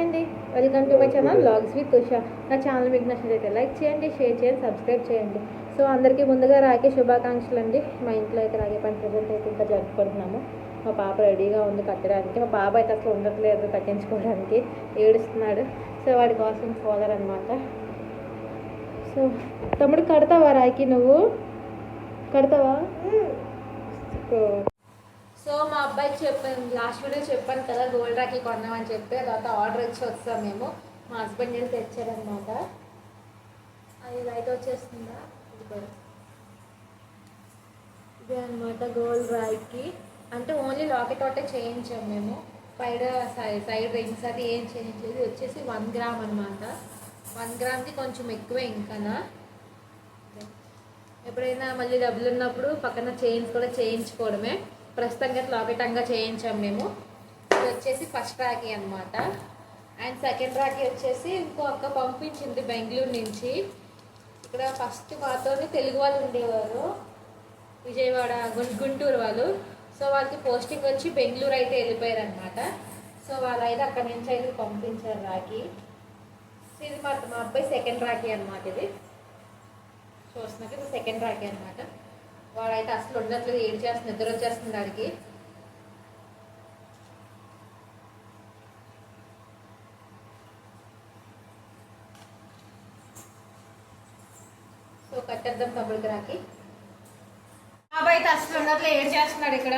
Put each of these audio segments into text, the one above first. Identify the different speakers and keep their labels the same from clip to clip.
Speaker 1: అండి, welcome to my channel vlogs with Usha. నా channel మీకు నచ్చినట్లయితే లైక్ చేయండి, షేర్ చేయండి, సబ్స్క్రైబ్ చేయండి. సో అందరికీ ముందుగా రాఖీ శుభాకాంక్షలు అండి. మా ఇంట్లో అయితే రాఖీ పండుగ అయితే ఇంకా జరుపుకుంటున్నాము. మా పాప రెడీగా ఉంది కట్టడానికి. మా బాబు అయితే అసలు ఉండట్లేదు కట్టించుకోవడానికి, ఏడుస్తున్నాడు. సో వాడి కోసం ఫాదర్ అనమాట. సో తమ్ముడు కడతావా రాఖీ? నువ్వు కడతావా? సో మా అబ్బాయికి చెప్పాను, లాస్ట్ వీడియో చెప్పాను కదా గోల్డ్ రాఖీ కొన్నామని చెప్పి. తర్వాత ఆర్డర్ ఇచ్చి వస్తాం మేము. మా హస్బెండ్ వెళ్ళి తెచ్చారనమాట. అది లైట్ వచ్చేస్తుందా? ఇది కూడా ఇదే అనమాట గోల్డ్ రాఖీ. అంటే ఓన్లీ లాకెట్ ఒకటే చేయించాం మేము. పైన సైడ్ రింగ్స్ అది ఏం చేయించేది. వచ్చేసి 1 గ్రామ్ అనమాట. 1 గ్రామ్కి కొంచెం ఎక్కువే. ఇంకానా ఎప్పుడైనా మళ్ళీ డబ్బులు ఉన్నప్పుడు పక్కన చైన్స్ కూడా చేయించుకోవడమే. ప్రస్తుతానికి లాకెట్ అంగా చేయించాం మేము. ఇది వచ్చేసి ఫస్ట్ రాఖీ అనమాట. అండ్ సెకండ్ రాఖీ వచ్చేసి ఇంకో అక్క పంపించింది బెంగళూరు నుంచి. ఇక్కడ ఫస్ట్ మాతోనే తెలుగు వాళ్ళు ఉండేవారు, విజయవాడ గుంటూరు వాళ్ళు. సో వాళ్ళకి పోస్టింగ్ వచ్చి బెంగళూరు అయితే వెళ్ళిపోయారు అనమాట. సో వాళ్ళైతే అక్కడ నుంచి అయితే పంపించారు రాఖీ. ఇది మా అబ్బాయి సెకండ్ రాఖీ అనమాట. ఇది చూస్తున్నాక ఇది సెకండ్ రాఖీ అనమాట. వాడైతే అసలు ఉండట్లేదు, ఏడు చేస్తుంది, నిద్ర వచ్చేస్తుంది వాడికి. సో కట్టేద్దాం తమ్ముడికి రాఖీ. బాబాయ్ అయితే అసలు ఉండట్లేదు, ఏడు చేస్తున్నాడు ఇక్కడ.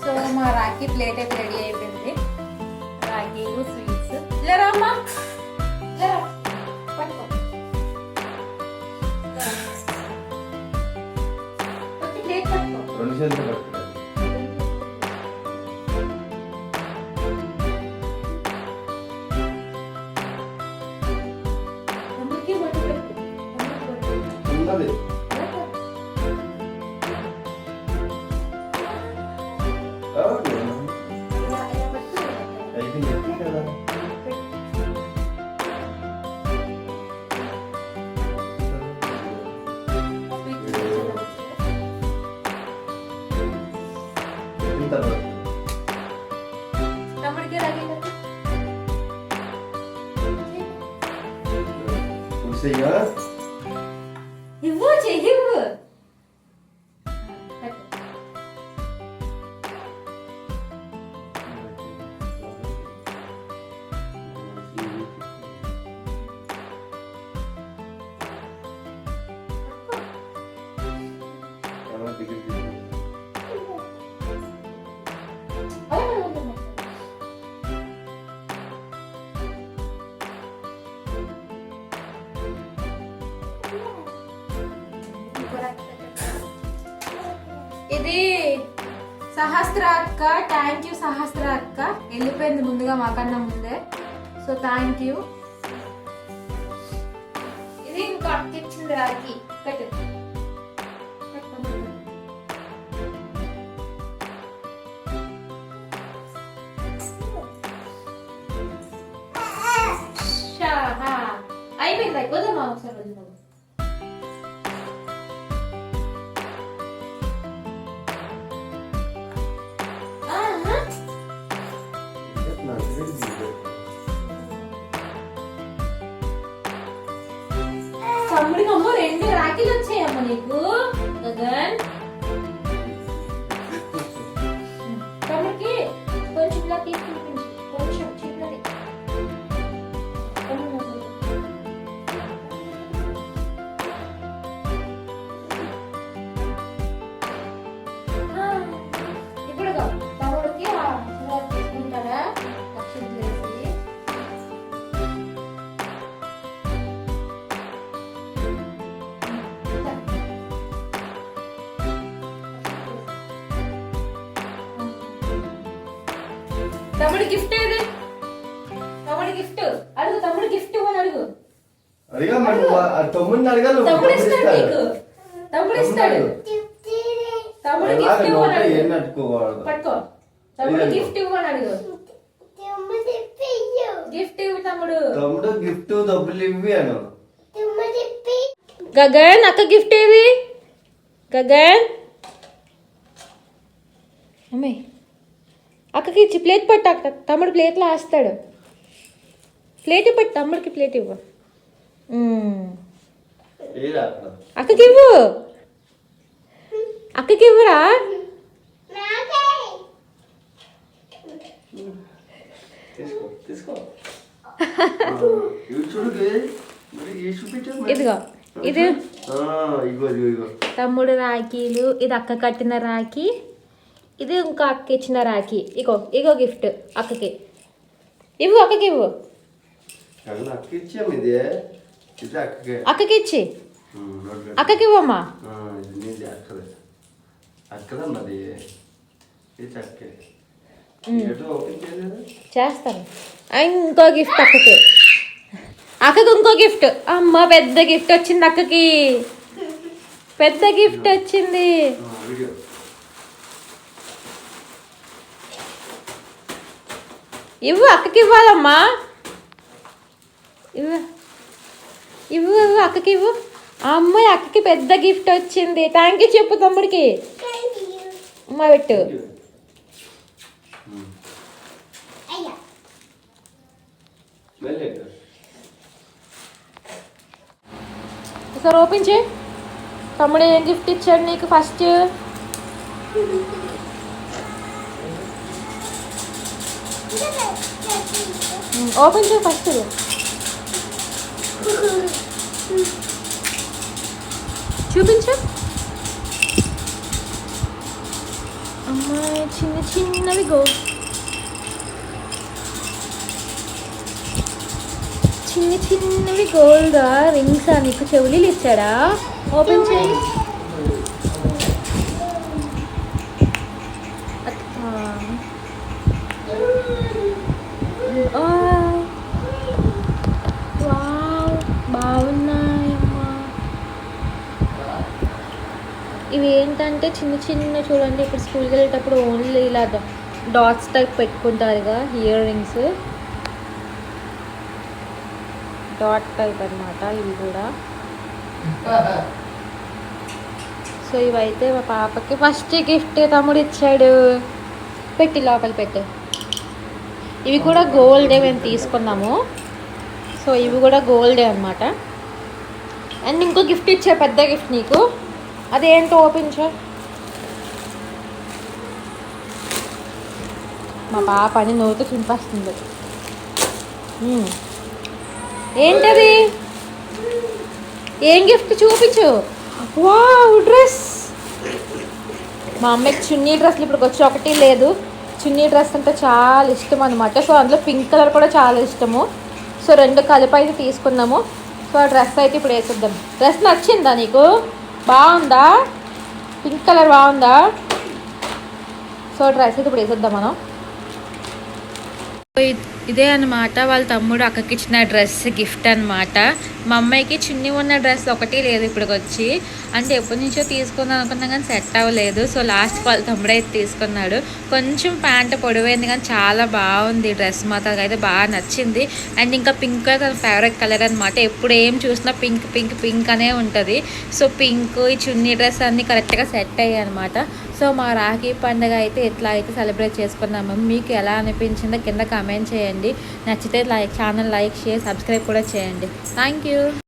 Speaker 1: సో మా రాఖీ ప్లేట్ అయితే రెడీ అయిపోయింది. రాఖీలు, స్వీట్స్. లేరా అమ్మా, లేరా పట్టుకో. ప్లేట్ పట్టుకో. ఇవ్వు చెయ్యివ్వు. ఇది సహస్ర అక్క, థ్యాంక్ యూ సహస్ర అక్క. వెళ్ళిపోయింది ముందుగా మాకన్నా ముందే. So thank you. ఇది ఇంకో అక్క ఇచ్చింది రాఖీ. కట్టు. అయిపోయింది, అయిపోదమ్మా ఒకసారి వదిలిపోదు. తమ్ముడికి అమ్మ 2 రాఖీలు వచ్చాయమ్మ నీకు. గగన్ తమ్ముడికి కొంచెం ఇలా తీసుకుంటుంది, కొంచెం చిన్నది. ఇప్పుడు తమ్ముడికి తీసుకుంటారా అక్షింతలు వేసి. తమ్ముడి గిఫ్ట్ ఏది? తమ్ముడి గిఫ్ట్ అడుగు. తమ్ముడు గిఫ్ట్ ఇవ్వని అడుగు. తమ్ముడు ఇస్తాడు నీకు. తమ్ముడు ఇస్తాడు. తమ్ముడు గిఫ్ట్ ఇవ్వని అడుగు. పట్టుకో. తమ్ముడు గిఫ్ట్ ఇవ్వని అడుగు. గిఫ్ట్ ఇవ్వు తమ్ముడు.
Speaker 2: తమ్ముడు గిఫ్ట్ డబ్బులు ఇవ్వి అను.
Speaker 3: తమ్ముడు
Speaker 1: గగన్ అక్క గిఫ్ట్ ఏది గగన్ అమ్మాయి అక్కకి ఇచ్చి ప్లేట్ పట్టు అక్క తమ్ముడు ప్లేట్లో వేస్తాడు ప్లేట్ పట్టు తమ్ముడికి ప్లేట్ ఇవ్వు అక్కకి ఇవ్వు అక్కకి ఇవ్వరా ఇదిగో ఇది తమ్ముడు రాఖీలు ఇది అక్క కట్టిన రాఖీ ఇది ఇంకో అక్క ఇచ్చిన రాఖీ ఇగో ఇగో గిఫ్ట్ అక్కకి ఇవ్వు అక్కకి ఇవ్వు అక్కకి ఇచ్చి అక్కకి ఇవ్వమ్మా చేస్తాను ఇంకో గిఫ్ట్ అక్కకి అక్కకి ఇంకో గిఫ్ట్ అమ్మ పెద్ద గిఫ్ట్ వచ్చింది అక్కకి పెద్ద గిఫ్ట్ వచ్చింది ఇవ్వు అక్కకి ఇవ్వాలమ్మా ఇవ్వు ఇవ్వు ఇవ్వు అక్కకి ఇవ్వు అమ్మాయి అక్కకి పెద్ద గిఫ్ట్ వచ్చింది థ్యాంక్ యూ చెప్పు తమ్ముడికి అమ్మ పెట్టు ఒకసారి ఓపెన్ చేయి తమ్ముడు ఏం గిఫ్ట్ ఇచ్చాడు నీకు ఫస్ట్ ఓపెన్ చేయి ఫస్ట్ చూపించు అమ్మాయి చిన్న చిన్నవి చిన్న చిన్నవి గోల్డ్ రింగ్స్ నీకు చెవులీలు ఇచ్చాడా ఓపెన్ చేయి బాగున్నాయమ్మా ఇవి ఏంటంటే చిన్న చిన్న చూడండి ఇప్పుడు స్కూల్కి వెళ్ళేటప్పుడు ఓన్లీ ఇలా డాట్స్ టైప్ పెట్టుకుంటారుగా ఇయర్ రింగ్స్ డాట్ టైప్ అనమాట ఇవి కూడా సో ఇవైతే మా పాపకి ఫస్ట్ గిఫ్ట్ తమ్ముడు ఇచ్చాడు పెట్టి లోపల పెట్టు ఇవి కూడా గోల్డే మేము తీసుకున్నాము సో ఇవి కూడా గోల్డే అనమాట అండ్ ఇంకో గిఫ్ట్ ఇచ్చా పెద్ద గిఫ్ట్ నీకు అదేంటో ఓపెన్ చే మా పాప అని నోటితో చింపేస్తుంది ఏంటది ఏం గిఫ్ట్ చూపించు వావ్ డ్రెస్ మా అమ్మకి చున్నీ డ్రెస్లు ఇప్పుడు వచ్చి ఒకటి లేదు చున్నీ డ్రెస్ అంటే చాలా ఇష్టం అనమాట సో అందులో పింక్ కలర్ కూడా చాలా ఇష్టము సో రెండు కలిపి అయితే తీసుకున్నాము సో ఆ డ్రెస్ అయితే ఇప్పుడు వేసేద్దాం డ్రెస్ నచ్చిందా నీకు బాగుందా పింక్ కలర్ బాగుందా సో డ్రెస్ అయితే ఇప్పుడు వేసేద్దాం మనం ఇదే అనమాట వాళ్ళ తమ్ముడు అక్కకి ఇచ్చిన డ్రెస్ గిఫ్ట్ అనమాట మా అమ్మాయికి చున్నీ ఉన్న డ్రెస్ ఒకటి లేదు ఇప్పటికి వచ్చి అంటే ఎప్పటి నుంచో తీసుకుందాం అనుకున్నా కానీ సెట్ అవ్వలేదు సో లాస్ట్ వాళ్ళ తమ్ముడు అయితే తీసుకున్నాడు కొంచెం ప్యాంట్ పొడవైంది కానీ చాలా బాగుంది డ్రెస్ మాత్రం అయితే బాగా నచ్చింది అండ్ ఇంకా పింక్ తన ఫేవరెట్ కలర్ అనమాట ఎప్పుడు ఏం చూసినా పింక్ పింక్ పింక్ అనే ఉంటుంది సో పింక్ ఈ చున్నీ డ్రెస్ అన్నీ కరెక్ట్గా సెట్ అయ్యాయి అనమాట సో మా రాఖీ పండుగ అయితే ఎట్లా అయితే సెలబ్రేట్ చేసుకున్నాము మీకు ఎలా అనిపించిందో కింద కామెంట్ చేయండి నచ్చితే ఛానల్ లైక్ షేర్ సబ్స్క్రైబ్ కూడా చేయండి థ్యాంక్ యూ